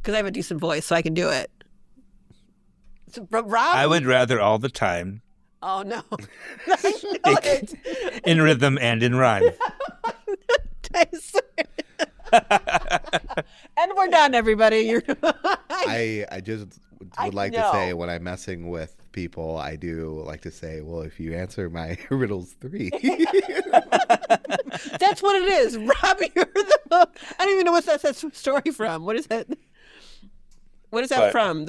because I have a decent voice, so I can do it. So, Rob? I would rather all the time. Oh, no. I know it. In rhythm and in rhyme. And we're done, everybody. I just would like to say, when I'm messing with people, I do like to say, well, if you answer my riddles 3. That's what it is. Robbie, I don't even know what that's a story from. What is that? What is that from?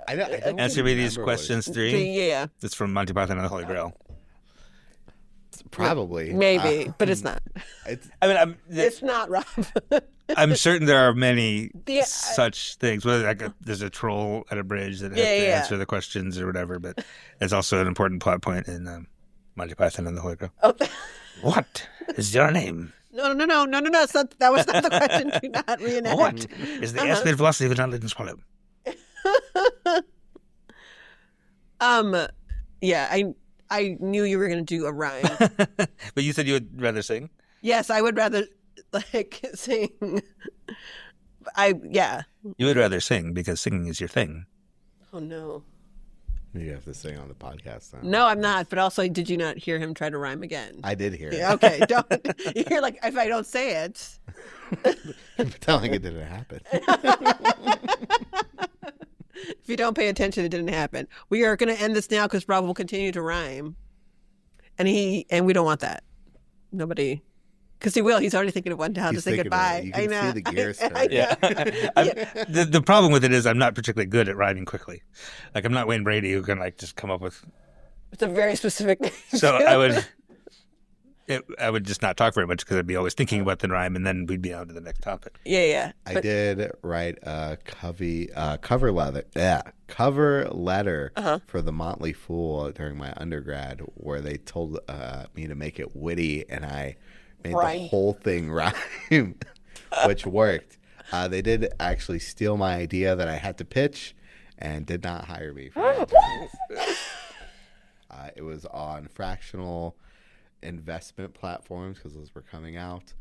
I don't answer me these questions 3. Yeah. It's from Monty Python and the Holy Grail. Probably. Maybe, but it's not. It's not, Rob. I'm certain there are many such things. Whether there's a troll at a bridge that has to answer the questions or whatever, but it's also an important plot point in Monty Python and the Holy Grail. Oh. What is your name? No. It's not, that was not the question. Do not reenact. What is the airsphere velocity of an unladen swallow? Yeah, I knew you were going to do a rhyme. But you said you would rather sing? Yes, I would rather sing. You would rather sing because singing is your thing. Oh no. You have to sing on the podcast now. No, I'm not. But also, did you not hear him try to rhyme again? I did hear it. Yeah, okay, don't. You're like, if I don't say it. Pretending it didn't happen. If you don't pay attention, it didn't happen. We are going to end this now because Rob will continue to rhyme. And we don't want that. Nobody. Because he will. He's already thinking of one down to say goodbye. You can see the gears turn. The problem with it is I'm not particularly good at rhyming quickly. Like, I'm not Wayne Brady who can just come up with. It's a very specific name. So I would just not talk very much because I'd be always thinking about the rhyme, and then we'd be on to the next topic. Yeah. I did write a cover letter for the Motley Fool during my undergrad, where they told me to make it witty, and I made the whole thing rhyme, which worked. They did actually steal my idea that I had to pitch, and did not hire me for it. It was on fractional investment platforms, because those were coming out,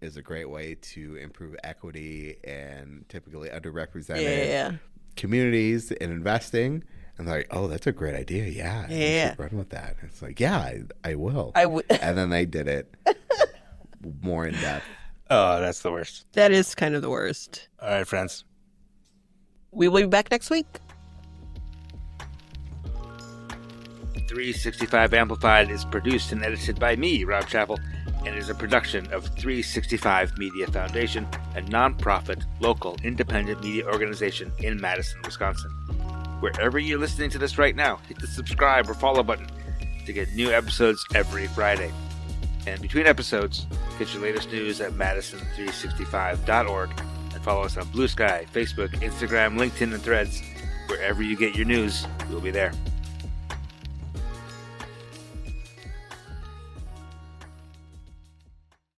is a great way to improve equity and typically underrepresented communities in investing. And they're like, oh, that's a great idea. Yeah. You should run with that. And it's like, yeah, I will. And then they did it more in depth. Oh, that's the worst. That is kind of the worst. All right, friends. We will be back next week. 365 Amplified is produced and edited by me, Rob Chappell, and is a production of 365 Media Foundation, a nonprofit, local, independent media organization in Madison, Wisconsin. Wherever you're listening to this right now, hit the subscribe or follow button to get new episodes every Friday. And between episodes, get your latest news at madison365.org and follow us on Blue Sky, Facebook, Instagram, LinkedIn, and Threads. Wherever you get your news, we'll be there.